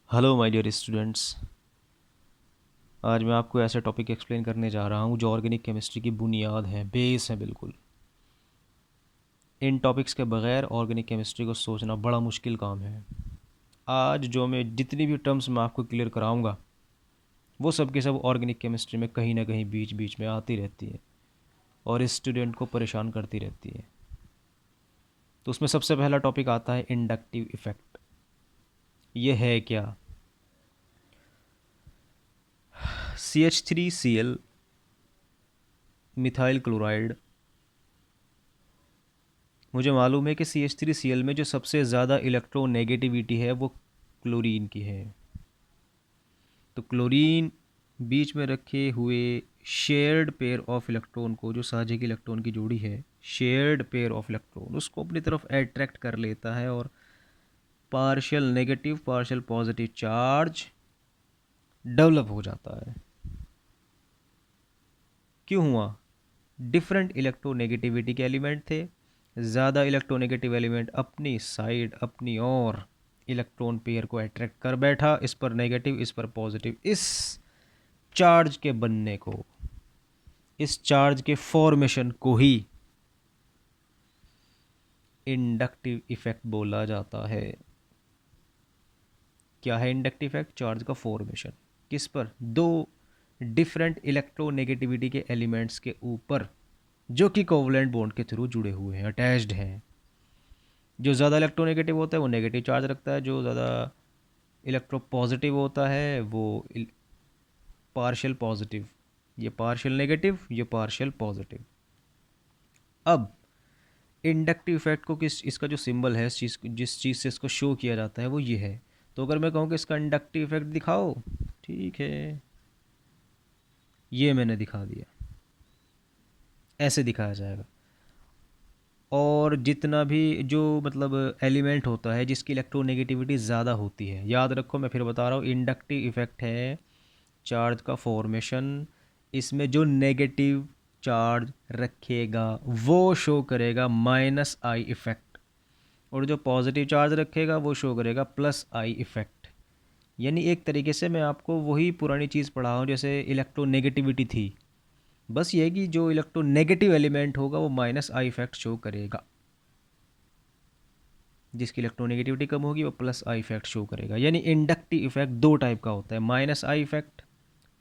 Hello my dear students. आज मैं आपको ऐसा टॉपिक एक्सप्लेन करने जा रहा हूँ जो ऑर्गेनिक केमिस्ट्री की बुनियाद है, बेस है बिल्कुल। इन टॉपिक्स के बगैर ऑर्गेनिक केमिस्ट्री को सोचना बड़ा मुश्किल काम है। आज जो मैं जितनी भी टर्म्स मैं आपको क्लियर कराऊंगा वो सब के सब ऑर्गेनिक केमिस्ट्री में कहीं ना कहीं बीच बीच में आती रहती है और स्टूडेंट को परेशान करती रहती है। तो उसमें सबसे पहला टॉपिक आता है इंडक्टिव इफ़ेक्ट। ये है क्या? CH3Cl methyl chloride. मुझे मालूम है कि CH3Cl में जो सबसे ज़्यादा इलेक्ट्रोनेगेटिविटी है वो क्लोरीन की है। तो क्लोरीन बीच में रखे हुए शेयर्ड पेयर ऑफ इलेक्ट्रॉन को, जो साझे की इलेक्ट्रॉन की जोड़ी है, शेयर्ड पेयर ऑफ इलेक्ट्रॉन, उसको अपनी तरफ अट्रैक्ट कर लेता है और partial negative partial positive charge develop हो जाता है। क्यों हुआ? डिफरेंट इलेक्ट्रोनेगेटिविटी के एलिमेंट थे। ज़्यादा इलेक्ट्रोनेगेटिव एलिमेंट अपनी साइड, अपनी ओर इलेक्ट्रॉन पेयर को अट्रैक्ट कर बैठा, इस पर नेगेटिव इस पर पॉजिटिव। इस चार्ज के बनने को, इस चार्ज के फॉर्मेशन को ही इंडक्टिव इफेक्ट बोला जाता है। क्या है इंडक्टिव इफेक्ट? चार्ज का फॉर्मेशन किस पर? दो डिफरेंट इलेक्ट्रोनेगेटिविटी के एलिमेंट्स के ऊपर, जो कि कोवलेंट बॉन्ड के थ्रू जुड़े हुए हैं, अटैच्ड हैं। जो ज़्यादा इलेक्ट्रोनेगेटिव होता है वो नेगेटिव चार्ज रखता है, जो ज़्यादा इलेक्ट्रो पॉजिटिव होता है वो पार्शियल पॉजिटिव। ये पार्शियल नेगेटिव, ये पार्शियल पॉजिटिव। अब इंडक्टिव इफेक्ट को किस, इसका जो सिंबल है, जिस चीज़ से इसको शो किया जाता है वो ये है। तो अगर मैं कहूँ कि इसका इंडक्टिव इफेक्ट दिखाओ, ठीक है, ये मैंने दिखा दिया। ऐसे दिखाया जाएगा। और जितना भी जो मतलब एलिमेंट होता है जिसकी इलेक्ट्रोनेगेटिविटी ज़्यादा होती है, याद रखो मैं फिर बता रहा हूँ, इंडक्टिव इफेक्ट है चार्ज का फॉर्मेशन। इसमें जो नेगेटिव चार्ज रखेगा वो शो करेगा माइनस आई इफेक्ट, और जो पॉजिटिव चार्ज रखेगा वो शो करेगा प्लस आई इफेक्ट। यानी एक तरीके से मैं आपको वही पुरानी चीज़ पढ़ा हूँ जैसे इलेक्ट्रोनेगेटिविटी थी। बस ये कि जो इलेक्ट्रोनेगेटिव एलिमेंट होगा वो माइनस आई इफेक्ट शो करेगा, जिसकी इलेक्ट्रोनेगेटिविटी कम होगी वो प्लस आई इफेक्ट शो करेगा। यानी इंडक्टिव इफेक्ट दो टाइप का होता है, minus I effect,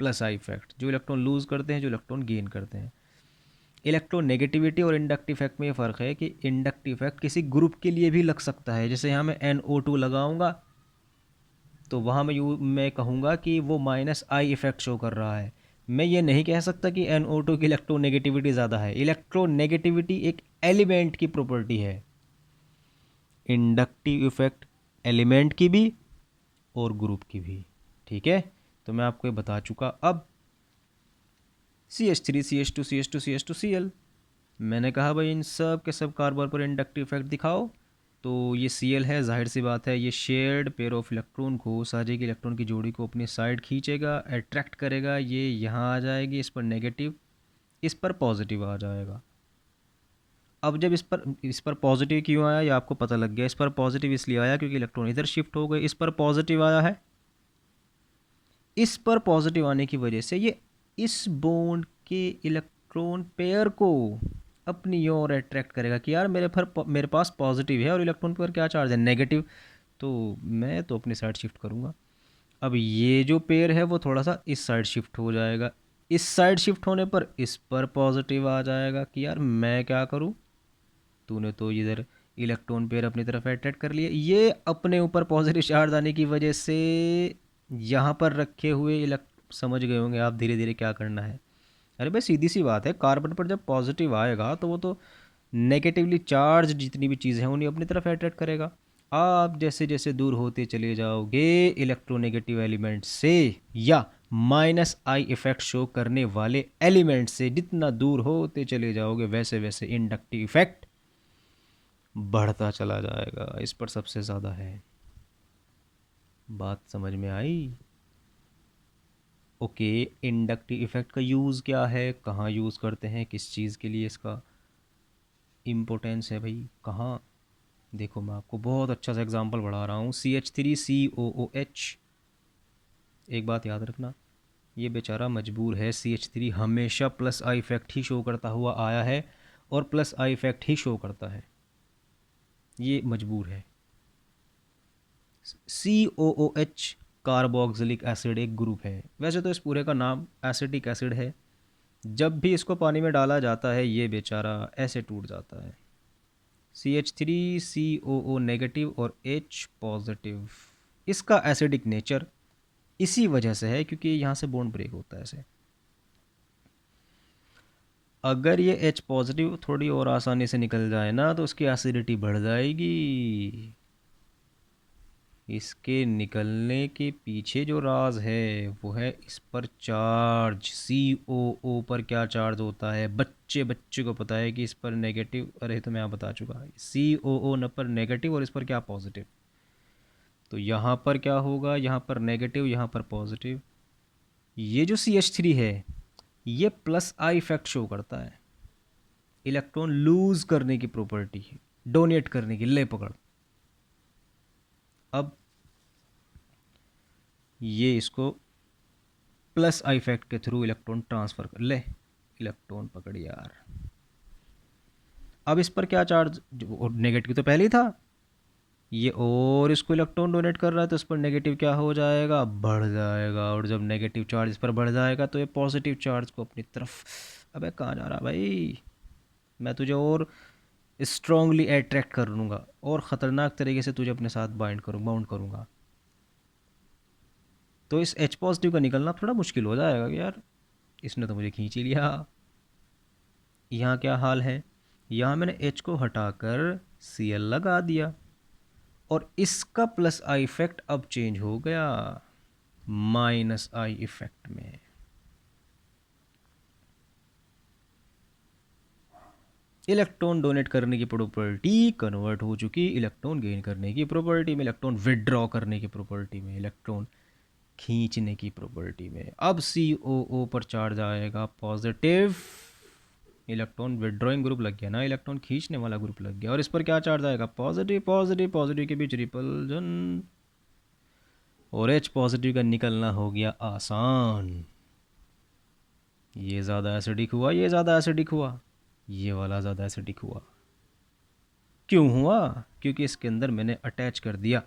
plus I effect. जो इलेक्ट्रॉन लूज करते हैं, जो इलेक्ट्रॉन गेन करते हैं। इलेक्ट्रोनेगेटिविटी और इंडक्टिव इफेक्ट में ये फ़र्क है कि इंडक्टिव इफेक्ट किसी ग्रुप के लिए भी लग सकता है। जैसे यहाँ मैं NO2 लगाऊंगा तो वहाँ मैं कहूँगा कि वो माइनस आई इफेक्ट शो कर रहा है। मैं ये नहीं कह सकता कि NO2 की इलेक्ट्रोनेगेटिविटी ज़्यादा है। इलेक्ट्रोनेगेटिविटी एक एलिमेंट की प्रॉपर्टी है, इंडक्टिव इफेक्ट एलिमेंट की भी और ग्रुप की भी। ठीक है, तो मैं आपको ये बता चुका। अब CH3 CH2 CH2 CH2 Cl, मैंने कहा भाई इन सब के सब कार्बन पर इंडक्टिव इफेक्ट दिखाओ। तो ये Cl है, जाहिर सी बात है, ये शेयर्ड पेयर ऑफ इलेक्ट्रॉन को, साझे की इलेक्ट्रॉन की जोड़ी को अपनी साइड खींचेगा, अट्रैक्ट करेगा। ये यहाँ आ जाएगी, इस पर नेगेटिव, इस पर पॉजिटिव आ जाएगा। अब जब इस पर पॉजिटिव क्यों आया ये आपको पता लग गया। इस पर पॉजिटिव इसलिए आया क्योंकि इलेक्ट्रॉन इधर शिफ्ट हो गए। इस पर पॉजिटिव आया है, इस पर पॉजिटिव आने की वजह से ये इस बॉन्ड के इलेक्ट्रॉन पेयर को अपनी ओर अट्रैक्ट करेगा कि यार मेरे पास पॉजिटिव है और इलेक्ट्रॉन पर क्या चार्ज है, नेगेटिव। तो मैं तो अपनी साइड शिफ्ट करूँगा। अब ये जो पेयर है वो थोड़ा सा इस साइड शिफ्ट हो जाएगा। इस साइड शिफ्ट होने पर इस पर पॉजिटिव आ जाएगा कि यार मैं क्या करूँ, तूने तो इधर इलेक्ट्रॉन पेयर अपनी तरफ अट्रैक्ट कर लिए। ये अपने ऊपर पॉजिटिव चार्ज आने की वजह से यहाँ पर रखे हुए इलेक्ट, समझ गए होंगे आप धीरे धीरे क्या करना है। अरे भाई सीधी सी बात है, कार्बन पर जब पॉजिटिव आएगा तो वो तो नेगेटिवली चार्ज जितनी भी चीज़ें हैं उन्हें अपनी तरफ अट्रैक्ट करेगा। आप जैसे जैसे दूर होते चले जाओगे इलेक्ट्रोनेगेटिव एलिमेंट से या माइनस आई इफेक्ट शो करने वाले एलिमेंट से, जितना दूर होते चले जाओगे वैसे वैसे इंडक्टिव इफेक्ट बढ़ता चला जाएगा। इस पर सबसे ज़्यादा है। बात समझ में आई? ओके, इंडक्टिव इफेक्ट का यूज़ क्या है, कहाँ यूज़ करते हैं, किस चीज़ के लिए इसका इम्पोर्टेंस है भाई, कहाँ? देखो मैं आपको बहुत अच्छा सा एग्जांपल बढ़ा रहा हूँ। CH3COOH, एक बात याद रखना, ये बेचारा मजबूर है, CH3 हमेशा plus I effect he show करता हुआ आया है और plus I effect he show करता है, ये मजबूर है। COOH कार्बोक्सिलिक एसिड एक ग्रुप है, वैसे तो इस पूरे का नाम एसिटिक एसिड है। जब भी इसको पानी में डाला जाता है ये बेचारा ऐसे टूट जाता है। CH3 COO नेगेटिव और H पॉजिटिव। इसका एसिडिक नेचर इसी वजह से है क्योंकि यहाँ से बॉन्ड ब्रेक होता है ऐसे। अगर ये H पॉजिटिव थोड़ी और आसानी से निकल जाए ना तो उसकी एसिडिटी बढ़ जाएगी। इसके निकलने के पीछे जो राज है वो है इस पर चार्ज। COO पर क्या चार्ज होता है, बच्चे बच्चे को पता है कि इस पर नेगेटिव, अरे तो मैं यहाँ बता चुका, COO न पर नेगेटिव और इस पर क्या पॉजिटिव। तो यहाँ पर क्या होगा, यहाँ पर नेगेटिव, यहाँ पर पॉजिटिव। ये जो CH3 है ये प्लस आई इफेक्ट शो करता है, इलेक्ट्रॉन लूज करने की प्रॉपर्टी है, डोनेट करने की, ले पकड़। अब ये इसको प्लस आई इफेक्ट के थ्रू इलेक्ट्रॉन ट्रांसफर कर ले, इलेक्ट्रॉन पकड़ यार। अब इस पर क्या चार्ज, नेगेटिव तो पहले ही था, ये और इसको इलेक्ट्रॉन डोनेट कर रहा है तो इस पर नेगेटिव क्या हो जाएगा, बढ़ जाएगा। और जब नेगेटिव चार्ज इस पर बढ़ जाएगा तो ये पॉजिटिव चार्ज को अपनी तरफ, अबे कहाँ जा रहा भाई, मैं तुझे और स्ट्रांगली अट्रैक्ट कर लूँगा और ख़तरनाक तरीके से तुझे अपने साथ बाउंड करूँगा। तो इस H पॉजिटिव का निकलना थोड़ा मुश्किल हो जाएगा कि यार इसने तो मुझे खींच ही लिया। यहाँ क्या हाल है, यहाँ मैंने H को हटाकर Cl लगा दिया और इसका प्लस आई इफेक्ट अब चेंज हो गया माइनस आई इफेक्ट में। इलेक्ट्रॉन डोनेट करने की प्रॉपर्टी कन्वर्ट हो चुकी इलेक्ट्रॉन गेन करने की प्रॉपर्टी में, इलेक्ट्रॉन विड्रॉ करने की प्रॉपर्टी में, इलेक्ट्रॉन खींचने की प्रॉपर्टी में। अब COO पर चार्ज आएगा पॉजिटिव, इलेक्ट्रॉन विड्रॉइंग ग्रुप लग गया ना, इलेक्ट्रॉन खींचने वाला ग्रुप लग गया। और इस पर क्या चार्ज आएगा, पॉजिटिव, पॉजिटिव पॉजिटिव के बीच रिपल्जन, और H पॉजिटिव का निकलना हो गया आसान। ये ज़्यादा एसिडिक हुआ, ये ज़्यादा एसिडिक हुआ, ये वाला ज़्यादा एसिडिक हुआ। क्यों हुआ, क्योंकि इसके अंदर मैंने अटैच कर दिया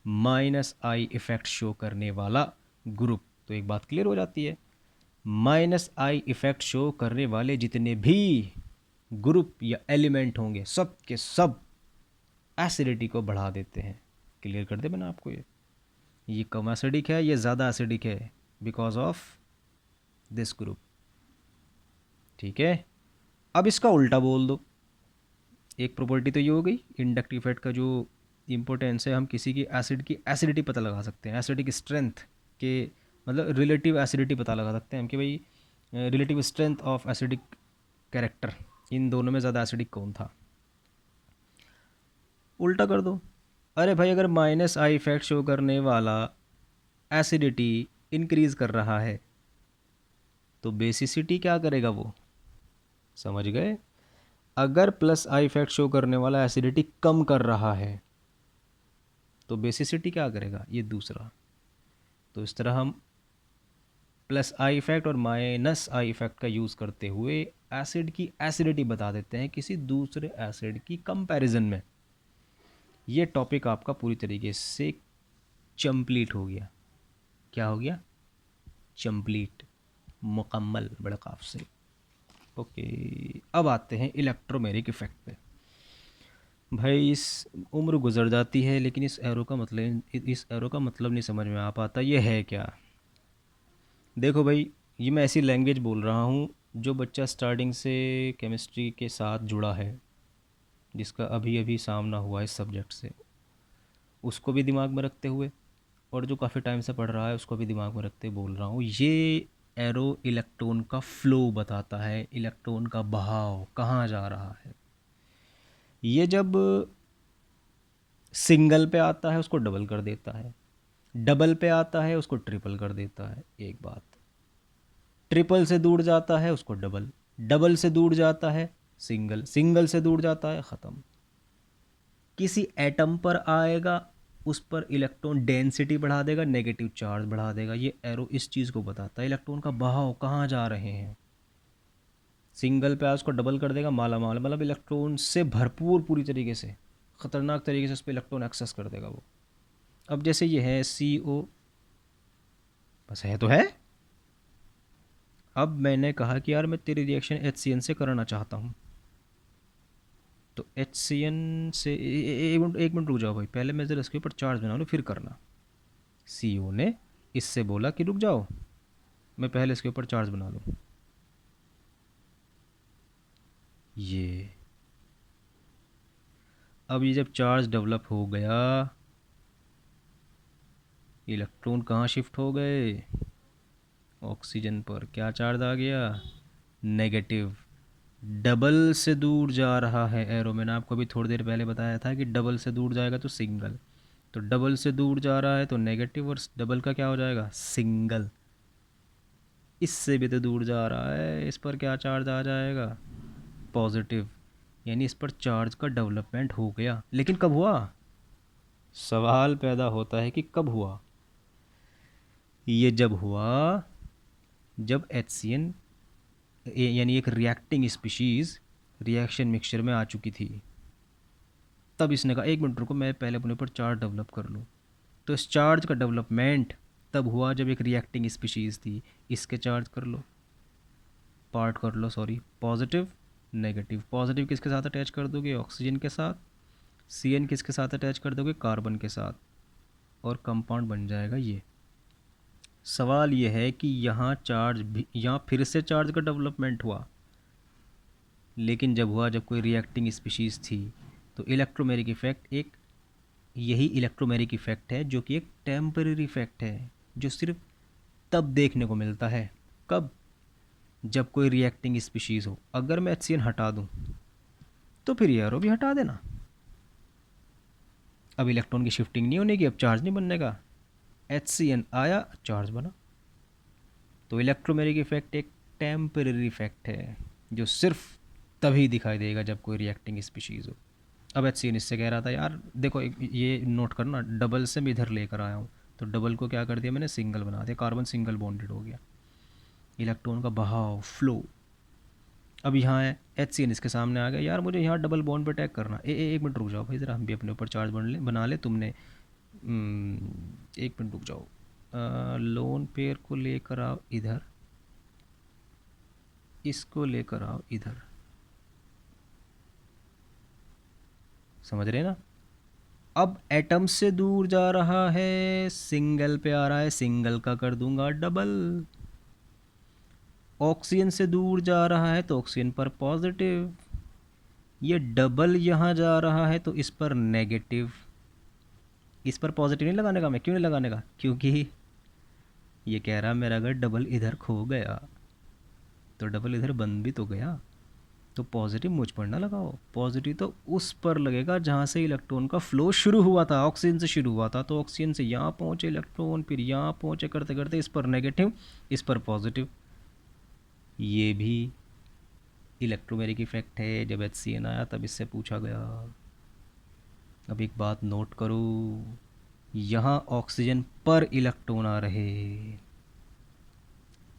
माइनस आई इफेक्ट शो करने वाला ग्रुप। तो एक बात क्लियर हो जाती है, माइनस आई इफेक्ट शो करने वाले जितने भी ग्रुप या एलिमेंट होंगे सब के सब एसिडिटी को बढ़ा देते हैं। क्लियर कर दे मैंने आपको, ये कम एसिडिक है, ये ज़्यादा एसिडिक है बिकॉज ऑफ दिस ग्रुप। ठीक है, अब इसका उल्टा बोल दो। एक प्रॉपर्टी तो ये हो गई इंडक्टिव इफेक्ट का जो इम्पोर्टेंस है, हम किसी की एसिड की एसिडिटी पता लगा सकते हैं, एसिडिक स्ट्रेंथ के मतलब रिलेटिव एसिडिटी पता लगा सकते हैं हम कि भाई relative strength of acidic character, इन दोनों में ज़्यादा एसिडिक कौन था। उल्टा कर दो, अरे भाई अगर माइनस आई इफेक्ट शो करने वाला एसिडिटी इंक्रीज़ कर रहा है तो बेसिसिटी क्या करेगा, वो समझ गए। अगर प्लस आई इफेक्ट शो करने वाला एसिडिटी कम कर रहा है तो बेसिसिटी क्या करेगा, ये दूसरा। तो इस तरह हम प्लस आई इफेक्ट और माइनस आई इफेक्ट का यूज़ करते हुए एसिड की एसिडिटी बता देते हैं किसी दूसरे एसिड की कंपैरिजन में। ये टॉपिक आपका पूरी तरीके से कंप्लीट हो गया। क्या हो गया, कंप्लीट, मुकम्मल, बड़े काफ से। ओके, अब आते हैं इलेक्ट्रोमेरिक इफेक्ट पे। भाई इस उम्र गुजर जाती है लेकिन इस एरो का मतलब नहीं समझ में आ पाता, ये है क्या। देखो भाई, ये मैं ऐसी लैंग्वेज बोल रहा हूँ जो बच्चा स्टार्टिंग से केमिस्ट्री के साथ जुड़ा है, जिसका अभी अभी सामना हुआ इस सब्जेक्ट से, उसको भी दिमाग में रखते हुए, और जो काफ़ी टाइम से पढ़ रहा है उसको भी दिमाग में रखते बोल रहा हूँ। ये एरो इलेक्ट्रॉन का फ्लो बताता है, इलेक्ट्रॉन का बहाव कहाँ जा रहा है। ये जब सिंगल पे आता है उसको डबल कर देता है, डबल पे आता है उसको ट्रिपल कर देता है। एक बात, ट्रिपल से दूर जाता है उसको डबल, डबल से दूर जाता है सिंगल, सिंगल से दूर जाता है ख़त्म। किसी एटम पर आएगा उस पर इलेक्ट्रॉन डेंसिटी बढ़ा देगा, नेगेटिव चार्ज बढ़ा देगा। ये एरो इस चीज़ को बताता है इलेक्ट्रॉन का बहाव कहाँ जा रहे हैं। सिंगल पे उसको डबल कर देगा, माला माल, मतलब इलेक्ट्रॉन से भरपूर पूरी तरीके से, ख़तरनाक तरीके से उस पर इलेक्ट्रॉन एक्सेस कर देगा वो। अब जैसे ये है CO, बस है तो है। अब मैंने कहा कि यार मैं तेरी रिएक्शन HCN से कराना चाहता हूँ, तो HCN से एक मिनट रुक जाओ भाई, पहले मैं ज़रा इसके ऊपर चार्ज बना लूँ फिर करना। CO ने इससे बोला कि रुक जाओ, मैं पहले इसके ऊपर चार्ज बना लूँ। ये अब ये जब चार्ज डेवलप हो गया, इलेक्ट्रॉन कहाँ शिफ्ट हो गए, ऑक्सीजन पर। क्या चार्ज आ गया, नेगेटिव। डबल से दूर जा रहा है एरो, मैंने आपको अभी थोड़ी देर पहले बताया था कि डबल से दूर जाएगा तो सिंगल, तो डबल से दूर जा रहा है तो नेगेटिव, और डबल का क्या हो जाएगा, सिंगल। इससे भी तो दूर जा रहा है, इस पर क्या चार्ज आ जाएगा, पॉजिटिव। यानी इस पर चार्ज का डेवलपमेंट हो गया, लेकिन कब हुआ, सवाल पैदा होता है कि कब हुआ। ये जब हुआ जब HCN यानी एक रिएक्टिंग स्पीशीज़ रिएक्शन मिक्सचर में आ चुकी थी। तब इसने कहा एक मिनट रुको, मैं पहले अपने ऊपर चार्ज डेवलप कर लूँ। तो इस चार्ज का डेवलपमेंट तब हुआ जब एक रिएक्टिंग स्पीशीज़ थी। इसके चार्ज कर लो, पार्ट कर लो, सॉरी, पॉजिटिव नेगेटिव। पॉजिटिव किसके साथ अटैच कर दोगे, ऑक्सीजन के साथ। CN किसके साथ अटैच कर दोगे, कार्बन के साथ, और कंपाउंड बन जाएगा ये। सवाल ये है कि यहाँ चार्ज भी, यहाँ फिर से चार्ज का डेवलपमेंट हुआ, लेकिन जब हुआ जब कोई रिएक्टिंग स्पीशीज़ थी। तो इलेक्ट्रोमेरिक इफ़ेक्ट एक, यही इलेक्ट्रोमेरिक इफ़ेक्ट है जो कि एक टेम्परेरी इफ़ेक्ट है, जो सिर्फ तब देखने को मिलता है। कब, जब कोई रिएक्टिंग स्पीशीज़ हो। अगर मैं HCN हटा दूँ तो फिर ये एरो भी हटा देना, अब इलेक्ट्रॉन की शिफ्टिंग नहीं होने की, अब चार्ज नहीं बनने का। HCN आया, चार्ज बना। तो इलेक्ट्रोमेरिक इफ़ेक्ट एक टेम्परेरी इफ़ेक्ट है जो सिर्फ तभी दिखाई देगा जब कोई रिएक्टिंग स्पीशीज़ हो। अब HCN इससे कह रहा था यार देखो, ये नोट करना, डबल से मैं इधर लेकर आया हूँ, तो डबल को क्या कर दिया मैंने, सिंगल बना दिया, कार्बन सिंगल बॉन्डेड हो गया, इलेक्ट्रॉन का बहाव, फ्लो। अब यहाँ है HCN इसके सामने आ गया, यार मुझे यहाँ डबल बॉन्ड पे अटैक करना। एक मिनट रुक जाओ भाई, ज़रा हम भी अपने ऊपर चार्ज बना ले। तुमने एक मिनट रुक जाओ, लोन पेयर को लेकर आओ इधर, इसको लेकर आओ इधर, समझ रहे ना। अब एटम से दूर जा रहा है, सिंगल पे आ रहा है, सिंगल का कर दूंगा डबल। ऑक्सीजन से दूर जा रहा है तो ऑक्सीजन पर पॉजिटिव, ये डबल यहाँ जा रहा है तो इस पर नेगेटिव। इस पर पॉजिटिव नहीं लगाने का, मैं क्यों नहीं लगाने का, क्योंकि ये कह रहा मेरा अगर डबल इधर खो गया तो डबल इधर बन भी तो गया, तो पॉजिटिव मुझ पर ना लगाओ, पॉजिटिव तो उस पर लगेगा जहाँ से इलेक्ट्रॉन का फ्लो शुरू हुआ था, ऑक्सीजन से शुरू हुआ था। तो ऑक्सीजन से यहाँ पहुँचे इलेक्ट्रॉन, फिर यहाँ पहुँचे, करते करते इस पर नेगेटिव, इस पर पॉजिटिव। ये भी इलेक्ट्रोमेरिक इफ़ेक्ट है, जब HCN आया तब इससे पूछा गया। अब एक बात नोट करो, यहाँ ऑक्सीजन पर इलेक्ट्रॉन आ रहे,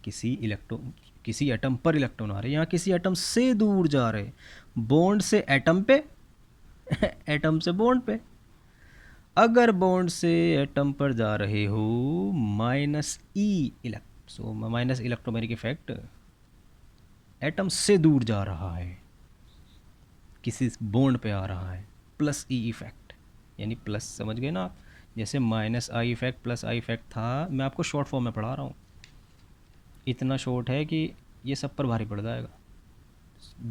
किसी एटम पर इलेक्ट्रॉन आ रहे, यहाँ किसी एटम से दूर जा रहे, बॉन्ड से एटम पे एटम से बॉन्ड पे। अगर बॉन्ड से एटम पर जा रहे हो, माइनस इलेक्ट्रोमेरिक इफेक्ट, एटम से दूर जा रहा है, किसी बॉन्ड पे आ रहा है, प्लस E इफेक्ट, यानी प्लस, समझ गए ना आप। जैसे -I effect plus I effect था, मैं आपको शॉर्ट फॉर्म में पढ़ा रहा हूँ, इतना शॉर्ट है कि ये सब पर भारी पड़ जाएगा।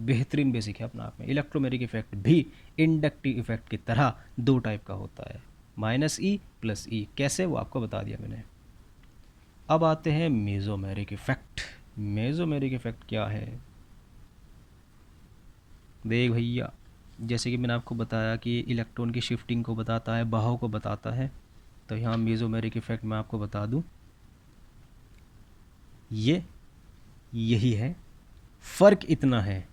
बेहतरीन बेसिक है अपना आप में। इलेक्ट्रोमेरिक इफेक्ट भी इंडक्टिव इफेक्ट की तरह दो टाइप का होता है, -E प्लस E। कैसे, वो आपको बता दिया मैंने। अब आते हैं मेसोमेरिक इफेक्ट। मेसोमेरिक इफेक्ट क्या है, देख भैया, जैसे कि मैंने आपको बताया कि इलेक्ट्रॉन की शिफ्टिंग को बताता है, बहाव को बताता है, तो यहाँ मेसोमेरिक इफेक्ट मैं आपको बता दूँ, ये यही है। फ़र्क इतना है,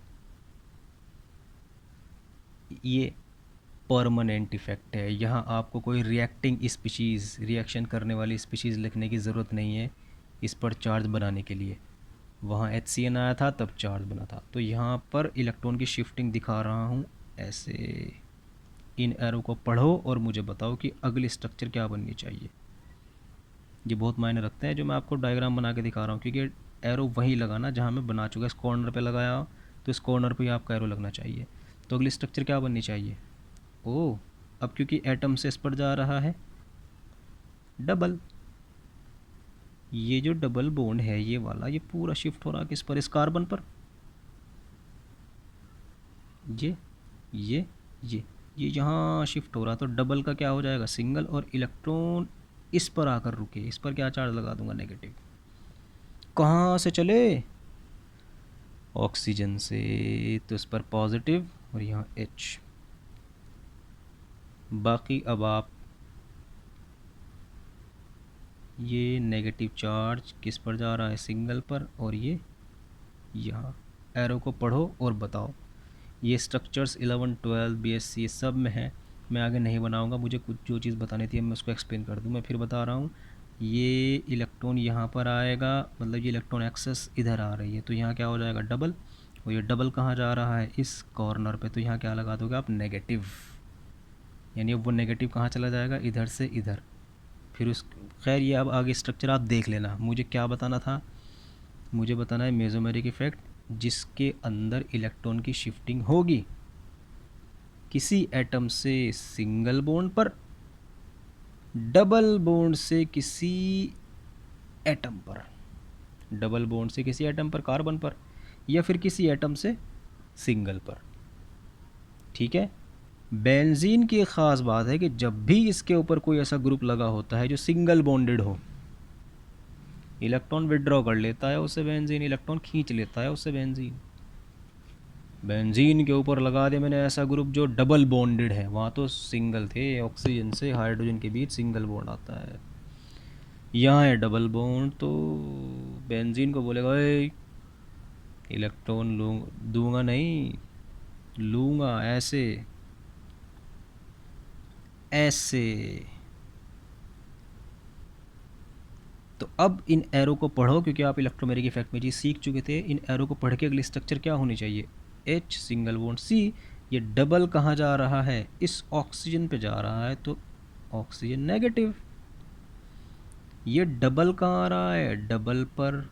ये परमानेंट इफ़ेक्ट है। यहाँ आपको कोई रिएक्टिंग स्पीशीज़, रिएक्शन करने वाली स्पीशीज़ लिखने की ज़रूरत नहीं है इस पर चार्ज बनाने के लिए। वहाँ HCN आया था तब चार्ज बना था। तो यहाँ पर इलेक्ट्रॉन की शिफ्टिंग दिखा रहा हूँ ऐसे। इन एरो को पढ़ो और मुझे बताओ कि अगली स्ट्रक्चर क्या बननी चाहिए। ये बहुत मायने रखते हैं जो मैं आपको डायग्राम बना के दिखा रहा हूँ, क्योंकि एरो वहीं लगाना जहाँ मैं बना चुका। इस कॉर्नर पे लगाया तो इस कॉर्नर पे ही आपका एरो लगना चाहिए। तो अगली स्ट्रक्चर क्या बननी चाहिए? ओ, अब क्योंकि एटम से इस पर जा रहा है डबल, ये जो डबल बॉन्ड है ये वाला, ये पूरा शिफ्ट हो रहा है किस पर? इस कार्बन पर। ये ये ये ये यहाँ शिफ्ट हो रहा, तो डबल का क्या हो जाएगा? सिंगल। और इलेक्ट्रॉन इस पर आकर रुके, इस पर क्या चार्ज लगा दूंगा? नेगेटिव। कहाँ से चले? ऑक्सीजन से, तो इस पर पॉजिटिव और यहाँ H। बाकी अब आप ये नेगेटिव चार्ज किस पर जा रहा है? सिंगल पर। और ये यहाँ एरो को पढ़ो और बताओ। ये स्ट्रक्चर्स 11, 12, BSc सब में है। मैं आगे नहीं बनाऊंगा, मुझे कुछ जो चीज़ बतानी थी मैं उसको एक्सप्लेन कर दूँ। मैं फिर बता रहा हूँ, ये इलेक्ट्रॉन यहाँ पर आएगा, मतलब ये इलेक्ट्रॉन एक्सेस इधर आ रही है, तो यहाँ क्या हो जाएगा? डबल। और ये डबल कहाँ जा रहा है? इस कॉर्नर पे, तो यहाँ क्या लगा दोगे आप? नेगेटिव। यानी वो नेगेटिव कहाँ चला जाएगा? इधर से इधर। फिर उस, खैर ये अब आगे स्ट्रक्चर आप देख लेना। मुझे क्या बताना था? मुझे बताना है मेसोमेरिक इफ़ेक्ट जिसके अंदर इलेक्ट्रॉन की शिफ्टिंग होगी किसी एटम से सिंगल बॉन्ड पर, डबल बॉन्ड से किसी एटम पर, डबल बॉन्ड से किसी एटम पर, कार्बन पर, या फिर किसी एटम से सिंगल पर। ठीक है। बेंजीन की एक ख़ास बात है कि जब भी इसके ऊपर कोई ऐसा ग्रुप लगा होता है जो सिंगल बॉन्डेड हो, इलेक्ट्रॉन विड्रॉ कर लेता है उससे बेंजीन, इलेक्ट्रॉन खींच लेता है उससे बेंजीन। बेंजीन के ऊपर लगा दे मैंने ऐसा ग्रुप जो डबल बॉन्डेड है, वहाँ तो सिंगल थे, ऑक्सीजन से हाइड्रोजन के बीच सिंगल बॉन्ड आता है। यहाँ है डबल बॉन्ड, तो बेंजीन को बोलेगा इलेक्ट्रॉन दूंगा नहीं, लूँगा ऐसे ऐसे। तो अब इन एरो को पढ़ो, क्योंकि आप इलेक्ट्रोमेरिक इफेक्ट में जी सीख चुके थे। इन एरो को पढ़ के अगली स्ट्रक्चर क्या होनी चाहिए? H single bond C। ये डबल कहाँ जा रहा है? इस ऑक्सीजन पे जा रहा है, तो ऑक्सीजन नेगेटिव। ये डबल कहाँ आ रहा है? डबल पर,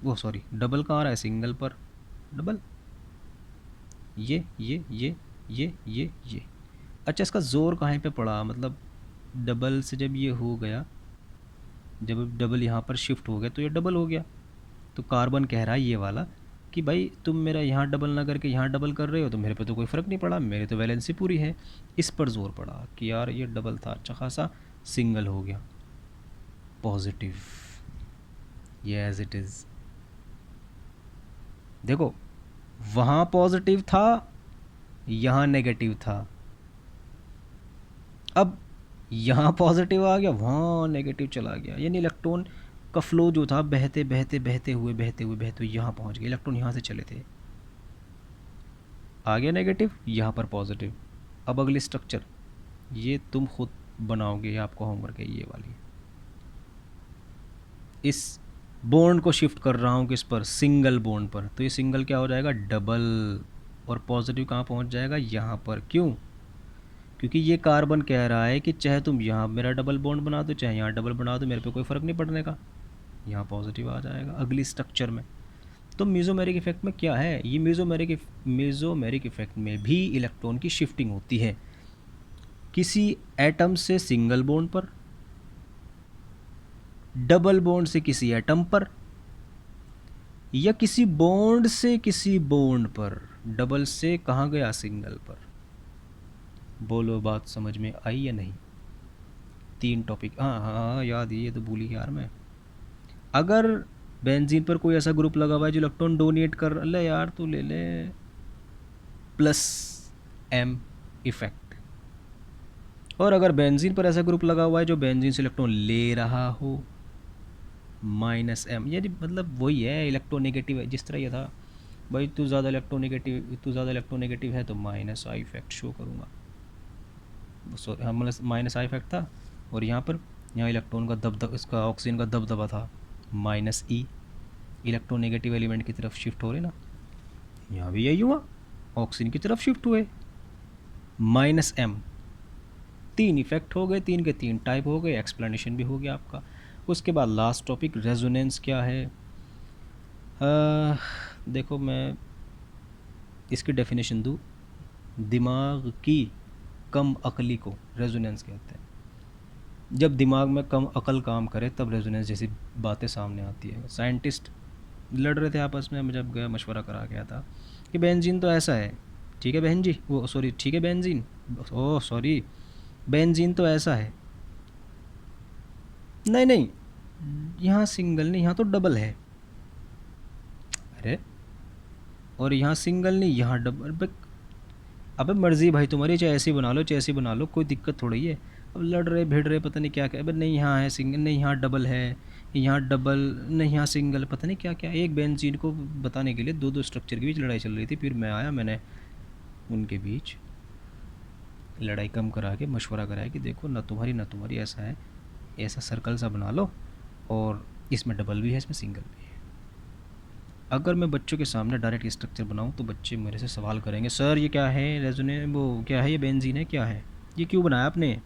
वो सॉरी, डबल कहाँ आ रहा है? सिंगल पर, डबल। ये। अच्छा, इसका जोर कहाँ पे पड़ा? मतलब डबल से जब ये हो गया, जब डबल यहाँ पर शिफ्ट हो गया तो ये डबल हो गया। तो कार्बन कह रहा है ये वाला कि भाई तुम मेरा यहाँ डबल ना करके यहाँ डबल कर रहे हो, तो मेरे पे तो कोई फ़र्क नहीं पड़ा, मेरे तो वैलेंसी पूरी है। इस पर जोर पड़ा कि यार ये डबल था, अच्छा खासा, सिंगल हो गया, पॉजिटिव। ये एज इट इज़। देखो, वहाँ पॉजिटिव था, यहाँ नेगेटिव था। अब यहाँ पॉजिटिव आ गया, वहाँ नेगेटिव चला गया, यानी इलेक्ट्रॉन का फ्लो जो था बहते हुए यहाँ पहुँच गया। इलेक्ट्रॉन यहाँ से चले थे, आ गया नेगेटिव, यहाँ पर पॉजिटिव। अब अगली स्ट्रक्चर ये तुम खुद बनाओगे, ये आपको होमवर्क है ये वाली। इस बॉन्ड को शिफ्ट कर रहा हूँ किस पर? सिंगल बॉन्ड पर, तो ये सिंगल क्या हो जाएगा? डबल। और पॉजिटिव कहाँ पहुँच जाएगा? यहाँ पर। क्यों? क्योंकि ये कार्बन कह रहा है कि चाहे तुम यहाँ मेरा डबल बॉन्ड बना दो, चाहे यहाँ डबल बना दो, मेरे पे कोई फ़र्क नहीं पड़ने का, यहाँ पॉजिटिव आ जाएगा अगली स्ट्रक्चर में। तो मेसोमेरिक इफेक्ट में क्या है? ये मेसोमेरिक इफेक्ट में भी इलेक्ट्रॉन की शिफ्टिंग होती है किसी एटम से सिंगल बॉन्ड पर, डबल बॉन्ड से किसी एटम पर, या किसी बॉन्ड से किसी बॉन्ड पर। डबल से कहाँ गया? सिंगल पर। बोलो, बात समझ में आई या नहीं? 3 टॉपिक। हाँ, याद, ये तो भूल ही यार मैं। अगर बेंजीन पर कोई ऐसा ग्रुप लगा हुआ है जो इलेक्ट्रॉन डोनेट कर ले यार, तो ले ले प्लस M इफेक्ट। और अगर बेंजीन पर ऐसा ग्रुप लगा हुआ है जो बेंजीन से इलेक्ट्रॉन ले रहा हो, -M। यानी मतलब वही है, इलेक्ट्रोनेगेटिव है। जिस तरह ये था भाई, तू ज़्यादा इलेक्ट्रोनेगेटिव है तो -I इफेक्ट शो करूँगा। सॉरी हाँ, मतलब माइनस आई इफेक्ट था। और यहाँ पर, यहाँ इलेक्ट्रॉन का दबदबा, इसका ऑक्सीजन का दबदबा था माइनस ई, इलेक्ट्रोनेगेटिव एलिमेंट की तरफ शिफ्ट हो रहे ना, यहाँ भी यही हुआ, ऑक्सीजन की तरफ शिफ्ट हुए, माइनस एम। तीन इफेक्ट हो गए, तीन के तीन टाइप हो गए, एक्सप्लेनेशन भी हो गया आपका। उसके बाद लास्ट टॉपिक रेजोनेंस क्या है। देखो मैं इसकी डेफिनेशन दूँ, दिमाग की कम अकली को रेजोनेंस कहते हैं। जब दिमाग में कम अकल काम करे तब रेजोनेंस जैसी बातें सामने आती है। साइंटिस्ट लड़ रहे थे आपस में, मैं जब गया मशवरा करा गया था कि बेंजीन तो ऐसा है, ठीक है बहन जी, वो सॉरी ठीक है बेंजीन, ओह सॉरी बेंजीन तो ऐसा है, नहीं नहीं यहाँ सिंगल नहीं, यहाँ तो डबल है, अरे और यहाँ सिंगल नहीं यहाँ डबल। अबे मर्जी भाई तुम्हारी, चाहे ऐसी बना लो चाहे ऐसी बना लो, कोई दिक्कत थोड़ी है। अब लड़ रहे भिड़ रहे पता नहीं क्या क्या, अबे नहीं यहाँ है सिंगल, नहीं यहाँ डबल है, यहाँ डबल नहीं यहाँ सिंगल, पता नहीं क्या क्या। एक बेंजीन को बताने के लिए दो दो स्ट्रक्चर के बीच लड़ाई चल रही थी। फिर मैं आया, मैंने उनके बीच लड़ाई कम करा के मशवरा कराया कि देखो ना तुम्हारी ऐसा है, ऐसा सर्कल सा बना लो, और इसमें डबल भी है इसमें सिंगल भी है। अगर मैं बच्चों के सामने डायरेक्ट स्ट्रक्चर बनाऊं तो बच्चे मेरे से सवाल करेंगे, सर ये क्या है रेजोने, वो क्या है, ये बेंजीन है क्या है, ये क्यों बनाया आपने।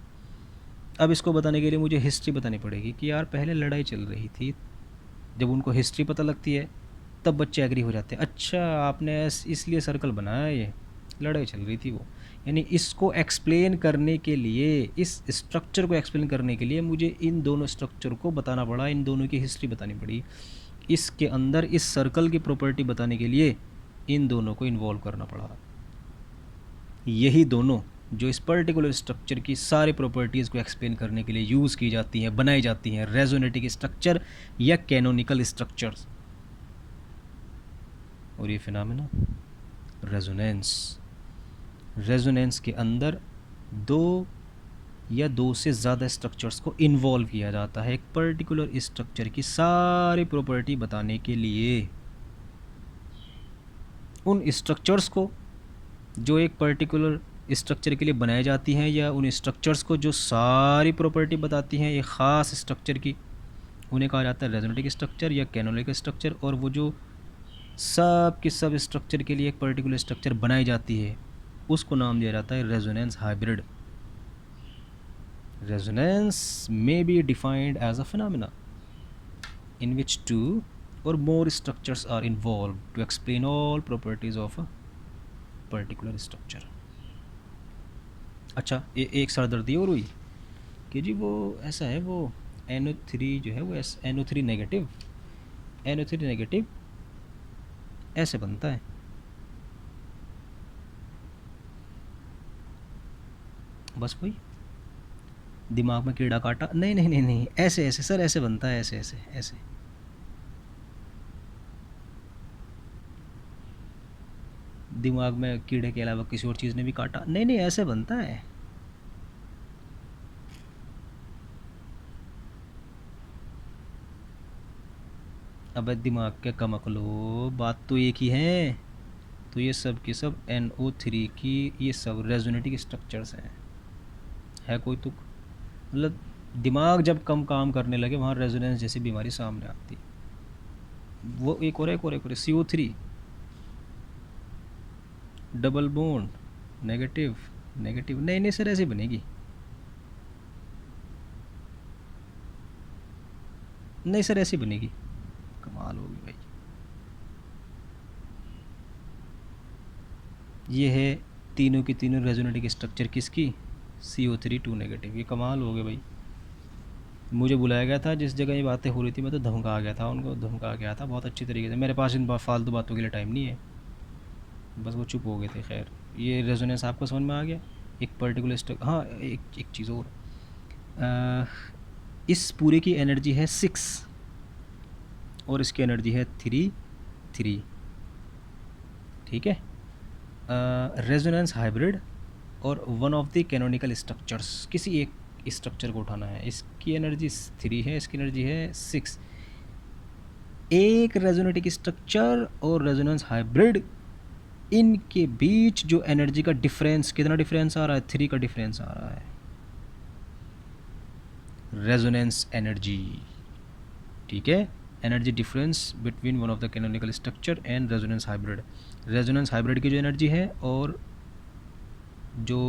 अब इसको बताने के लिए मुझे हिस्ट्री बतानी पड़ेगी कि यार पहले लड़ाई चल रही थी। जब उनको हिस्ट्री पता लगती है तब बच्चे एग्री हो जाते हैं, अच्छा आपने इसलिए सर्कल बनाया, ये लड़ाई चल रही थी वो। यानी इसको एक्सप्लेन करने के लिए, इस स्ट्रक्चर को एक्सप्लेन करने के लिए मुझे इन दोनों स्ट्रक्चर को बताना पड़ा, इन दोनों की हिस्ट्री बतानी पड़ी। इसके अंदर इस सर्कल की प्रॉपर्टी बताने के लिए इन दोनों को इन्वॉल्व करना पड़ा। यही दोनों जो इस पर्टिकुलर स्ट्रक्चर की सारी प्रॉपर्टीज़ को एक्सप्लेन करने के लिए यूज़ की जाती हैं, बनाई जाती हैं, रेजोनेटिक स्ट्रक्चर या कैनोनिकल स्ट्रक्चर्स। और ये फिनोमेना रेजोनेंस, रेजोनेंस के अंदर दो या दो से ज़्यादा स्ट्रक्चर्स को इन्वॉल्व किया जाता है एक पर्टिकुलर स्ट्रक्चर की सारी प्रॉपर्टी बताने के लिए। उन स्ट्रक्चर्स को जो एक पर्टिकुलर स्ट्रक्चर के लिए बनाई जाती हैं, या उन स्ट्रक्चर्स को जो सारी प्रॉपर्टी बताती हैं एक ख़ास स्ट्रक्चर की, उन्हें कहा जाता है रेजोनेटिक स्ट्रक्चर या कैनोनिकल स्ट्रक्चर। और वो जो सब के सब स्ट्रक्चर के लिए एक पर्टिकुलर स्ट्रक्चर बनाई जाती है उसको नाम दिया जाता है resonance hybrid. Resonance may be defined as a phenomena in which two or more structures are involved to explain all properties of a particular structure। अच्छा एक सरदर्दी और हुई कि जी वो ऐसा है, वो NO3 जो है वो NO3 नेगेटिव, NO3 नेगेटिव ऐसे बनता है। बस वही दिमाग में कीड़ा काटा, नहीं नहीं नहीं नहीं, ऐसे ऐसे सर ऐसे बनता है, ऐसे ऐसे ऐसे। दिमाग में कीड़े के अलावा किसी और चीज़ ने भी काटा, नहीं नहीं ऐसे बनता है। अब दिमाग के कम अकलो, बात तो एक ही है। तो ये सब के सब NO3 की ये सब रेजोनेटिक स्ट्रक्चर्स हैं। है कोई तुक, मतलब दिमाग जब कम काम करने लगे वहाँ रेजोनेंस जैसी बीमारी सामने आती। वो एक और CO3 double bond negative negative, नहीं नहीं सर ऐसे बनेगी, नहीं सर ऐसी बनेगी, कमाल होगी भाई। ये है तीनों की तीनों रेजोनेटिक स्ट्रक्चर किसकी, CO3 2 नेगेटिव। ये कमाल हो गया भाई। मुझे बुलाया गया था, जिस जगह ये बातें हो रही थी मैं तो धमका गया था, उनको धमका गया था बहुत अच्छी तरीके से। मेरे पास इन फालतू बातों के लिए टाइम नहीं है, बस वो चुप हो गए थे। खैर ये रेजोनेंस आपको समझ में आ गया। एक पर्टिकुलर हाँ एक चीज़ और, इस पूरे की एनर्जी है 6 और इसकी एनर्जी है 3। ठीक है, रेजोनेंस हाइब्रिड और one of the canonical structures, किसी एक स्ट्रक्चर को उठाना है, इसकी एनर्जी 3 है, इसकी एनर्जी है 6। एक रेजोनेटिक स्ट्रक्चर और रेजोनेंस हाइब्रिड, इनके बीच जो एनर्जी का डिफरेंस, कितना डिफरेंस आ रहा है, 3 का डिफरेंस आ रहा है। Resonance energy. ठीक है, energy difference between one of the canonical structure and resonance hybrid. Resonance hybrid की जो एनर्जी है और जो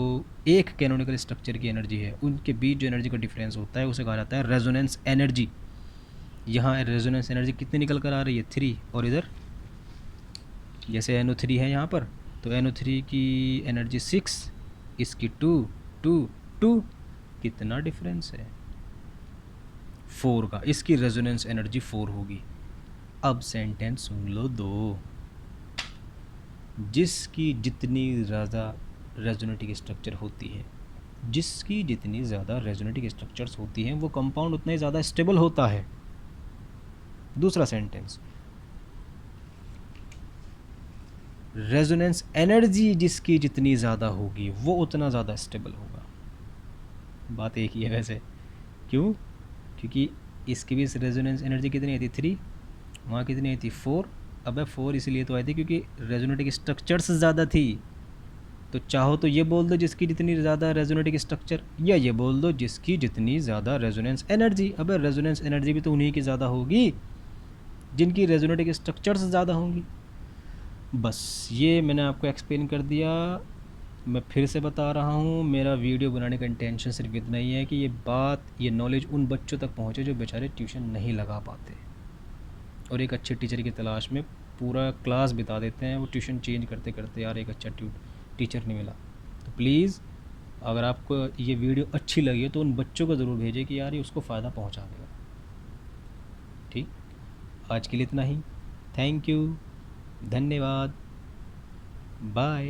एक कैनोनिकल स्ट्रक्चर की एनर्जी है, उनके बीच जो एनर्जी का डिफरेंस होता है उसे कहा जाता है रेजोनेंस एनर्जी। यहाँ रेजोनेंस एनर्जी कितनी निकल कर आ रही है, 3, और इधर जैसे NO3 है यहाँ पर, तो NO3 की एनर्जी 6, इसकी 2 2 2, कितना डिफरेंस है, 4 का। इसकी रेजोनेंस एनर्जी 4 होगी। अब सेंटेंस सुन लो दो, जिसकी जितनी ज़्यादा रेजोनेटिक स्ट्रक्चर होती है, जिसकी जितनी ज़्यादा रेजोनेटिक स्ट्रक्चर्स होती हैं वो कंपाउंड उतना ही ज़्यादा स्टेबल होता है। दूसरा सेंटेंस, रेजोनेंस एनर्जी जिसकी जितनी ज़्यादा होगी वो उतना ज़्यादा स्टेबल होगा। बात एक ही है वैसे, क्यों? क्योंकि इसकी भी रेजोनेंस एनर्जी कितनी आई थी, 3, वहाँ कितनी आई थी, 4। अब 4 इसलिए तो आई थी क्योंकि रेजोनेटिक स्ट्रक्चर्स ज़्यादा थी। तो चाहो तो ये बोल दो जिसकी जितनी ज़्यादा रेजोनेटिक स्ट्रक्चर, या ये बोल दो जिसकी जितनी ज़्यादा रेजोनेंस एनर्जी। अब रेजोनेंस एनर्जी भी तो उन्हीं की ज़्यादा होगी जिनकी रेजोनेटिक स्ट्रक्चर्स ज़्यादा होंगी। बस ये मैंने आपको एक्सप्लेन कर दिया। मैं फिर से बता रहा हूँ, मेरा वीडियो बनाने का इंटेंशन सिर्फ इतना ही है कि ये बात, ये नॉलेज उन बच्चों तक पहुँचे जो बेचारे ट्यूशन नहीं लगा पाते और एक अच्छे टीचर की तलाश में पूरा क्लास बिता देते हैं, वो ट्यूशन चेंज करते करते यार एक अच्छा टीचर नहीं मिला। तो प्लीज़ अगर आपको ये वीडियो अच्छी लगी है तो उन बच्चों को ज़रूर भेजें कि यार ये उसको फ़ायदा पहुँचा देगा। ठीक, आज के लिए इतना ही। थैंक यू, धन्यवाद, बाय।